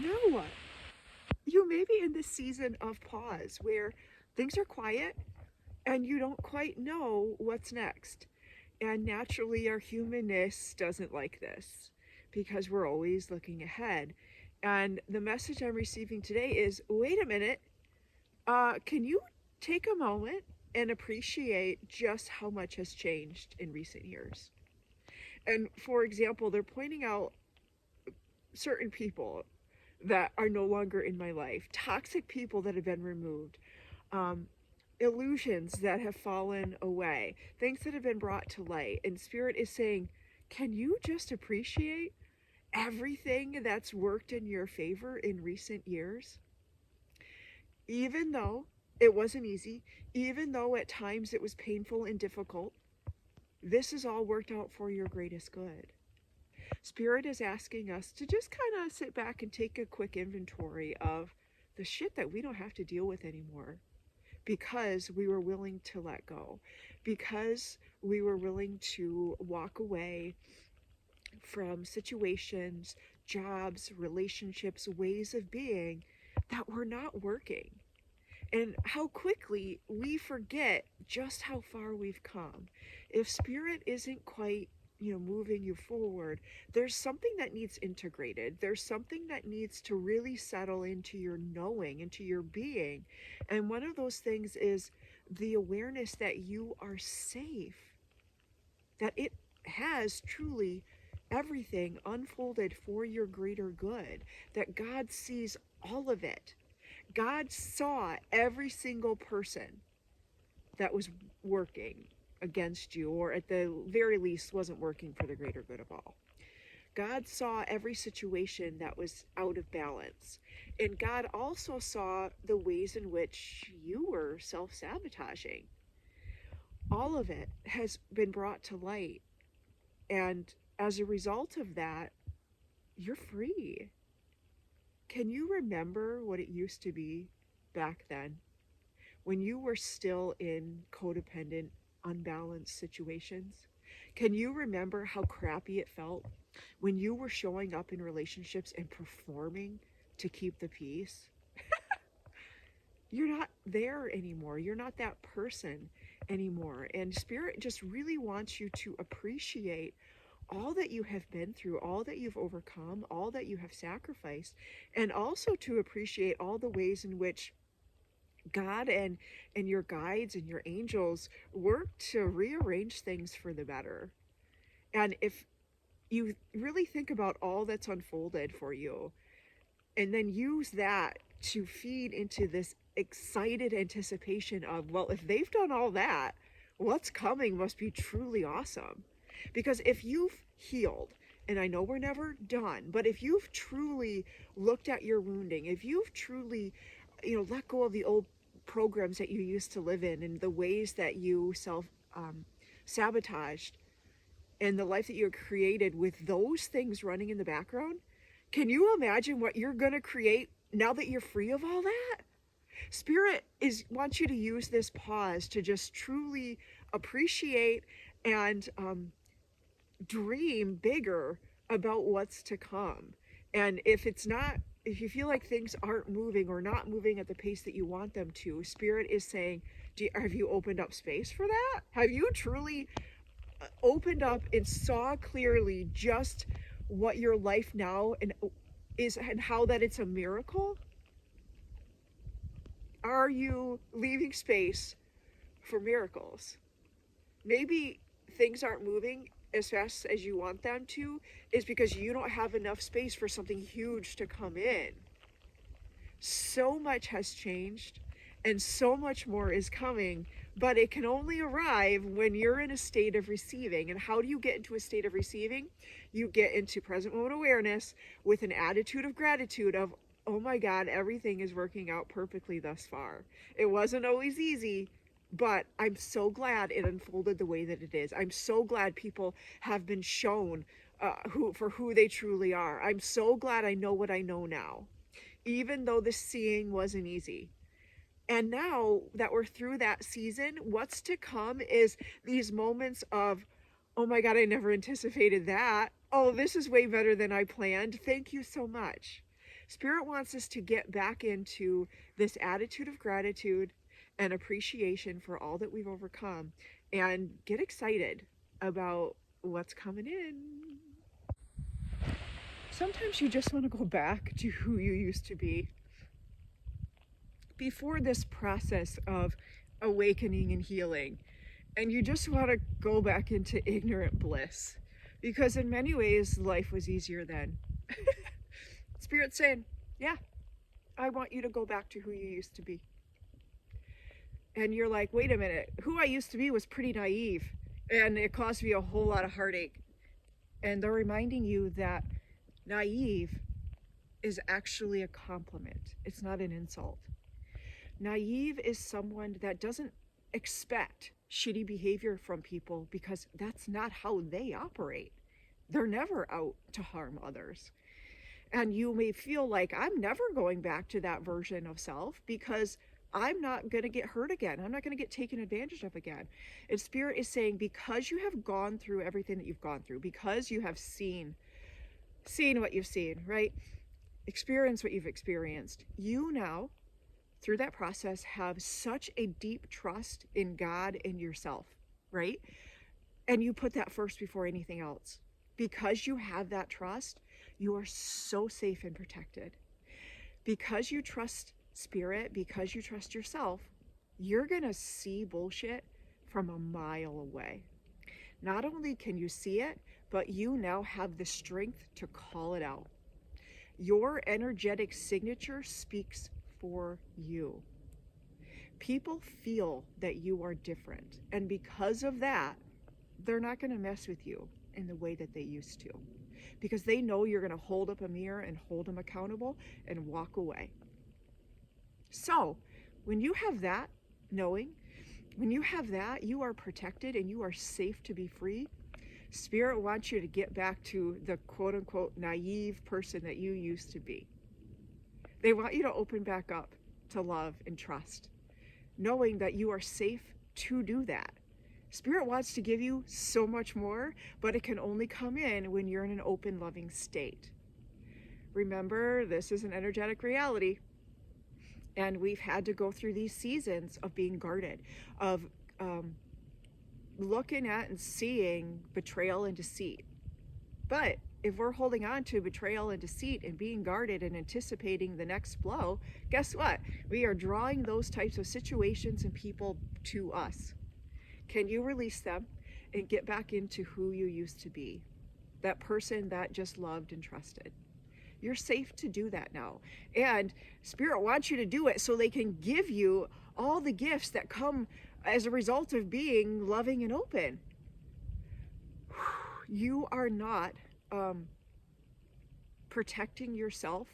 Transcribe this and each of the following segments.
No, you may be in this season of pause where things are quiet and you don't quite know what's next. And naturally, our humanness doesn't like this because we're always looking ahead. And the message I'm receiving today is wait a minute, can you take a moment and appreciate just how much has changed in recent years? And for example, they're pointing out certain people that are no longer in my life, toxic people that have been removed, um, illusions that have fallen away, things that have been brought to light. And Spirit is saying, can you just appreciate everything that's worked in your favor in recent years? Even though it wasn't easy, even though at times it was painful and difficult, this has all worked out for your greatest good. Spirit is asking us to just kind of sit back and take a quick inventory of the shit that we don't have to deal with anymore because we were willing to let go, because we were willing to walk away from situations, jobs, relationships, ways of being that were not working. And how quickly we forget just how far we've come. If Spirit isn't quite moving you forward, there's something that needs integrated. There's something that needs to really settle into your knowing, into your being. And one of those things is the awareness that you are safe, that it has truly everything unfolded for your greater good, that God sees all of it. God saw every single person that was working against you, or at the very least wasn't working for the greater good of all. God saw every situation that was out of balance. And God also saw the ways in which you were self sabotaging. All of it has been brought to light. And as a result of that, you're free. Can you remember what it used to be back then when you were still in codependent, unbalanced situations? Can you remember how crappy it felt when you were showing up in relationships and performing to keep the peace? You're not there anymore. You're not that person anymore. And Spirit just really wants you to appreciate all that you have been through, all that you've overcome, all that you have sacrificed, and also to appreciate all the ways in which God and your guides and your angels work to rearrange things for the better. And if you really think about all that's unfolded for you, and then use that to feed into this excited anticipation of, well, if they've done all that, what's coming must be truly awesome. Because if you've healed, and I know we're never done, but if you've truly looked at your wounding, if you've truly, let go of the old programs that you used to live in and the ways that you self sabotaged and the life that you created with those things running in the background, can you imagine what you're going to create now that you're free of all that? Spirit wants you to use this pause to just truly appreciate and dream bigger about what's to come. And if you feel like things aren't moving or not moving at the pace that you want them to, Spirit is saying, have you opened up space for that? Have you truly opened up and saw clearly just what your life now is and how that it's a miracle? Are you leaving space for miracles? Maybe things aren't moving as fast as you want them to is because you don't have enough space for something huge to come in. So much has changed and so much more is coming, but it can only arrive when you're in a state of receiving. And how do you get into a state of receiving? You get into present moment awareness with an attitude of gratitude of, oh my God, everything is working out perfectly thus far. It wasn't always easy, but I'm so glad it unfolded the way that it is. I'm so glad people have been shown who they truly are. I'm so glad I know what I know now, even though the seeing wasn't easy. And now that we're through that season, what's to come is these moments of, oh my God, I never anticipated that. Oh, this is way better than I planned. Thank you so much. Spirit wants us to get back into this attitude of gratitude and appreciation for all that we've overcome and get excited about what's coming in. Sometimes you just want to go back to who you used to be before this process of awakening and healing. And you just want to go back into ignorant bliss because in many ways life was easier then. Spirit's saying, yeah, I want you to go back to who you used to be. And you're like, wait a minute, who I used to be was pretty naive and it caused me a whole lot of heartache. And they're reminding you that naive is actually a compliment. It's not an insult. Naive is someone that doesn't expect shitty behavior from people because that's not how they operate. They're never out to harm others. And you may feel like, I'm never going back to that version of self because I'm not going to get hurt again. I'm not going to get taken advantage of again. And Spirit is saying, because you have gone through everything that you've gone through, because you have seen what you've seen, right? Experienced what you've experienced, you now, through that process, have such a deep trust in God and yourself, right? And you put that first before anything else. Because you have that trust, you are so safe and protected. Because you trust Spirit, because you trust yourself, you're gonna see bullshit from a mile away. Not only can you see it, but you now have the strength to call it out. Your energetic signature speaks for you. People feel that you are different, and because of that, they're not going to mess with you in the way that they used to, because they know you're going to hold up a mirror and hold them accountable and walk away. So when you have that knowing, when you have that, you are protected and you are safe to be free. Spirit wants you to get back to the quote-unquote naive person that you used to be. They want you to open back up to love and trust, knowing that you are safe to do that. Spirit wants to give you so much more, but it can only come in when you're in an open, loving state. Remember, this is an energetic reality, and we've had to go through these seasons of being guarded, of looking at and seeing betrayal and deceit. But if we're holding on to betrayal and deceit and being guarded and anticipating the next blow, guess what? We are drawing those types of situations and people to us. Can you release them and get back into who you used to be? That person that just loved and trusted. You're safe to do that now. And Spirit wants you to do it so they can give you all the gifts that come as a result of being loving and open. You are not protecting yourself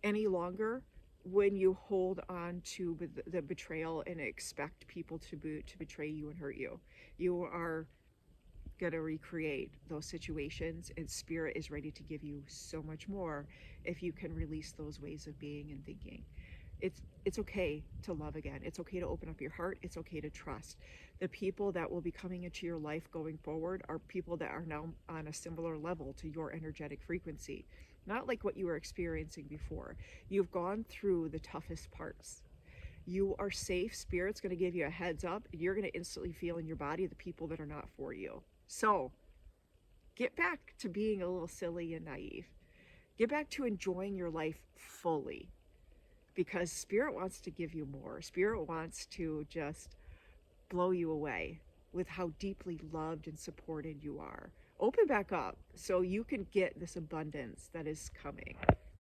any longer when you hold on to the betrayal and expect people to betray you and hurt you. You are going to recreate those situations, and Spirit is ready to give you so much more if you can release those ways of being and thinking. It's okay to love again. It's okay to open up your heart. It's okay to trust. The people that will be coming into your life going forward are people that are now on a similar level to your energetic frequency, not like what you were experiencing before. You've gone through the toughest parts. You are safe. Spirit's going to give you a heads up. You're going to instantly feel in your body the people that are not for you. So get back to being a little silly and naive. Get back to enjoying your life fully, because Spirit wants to give you more. Spirit wants to just blow you away with how deeply loved and supported you are. Open back up so you can get this abundance that is coming.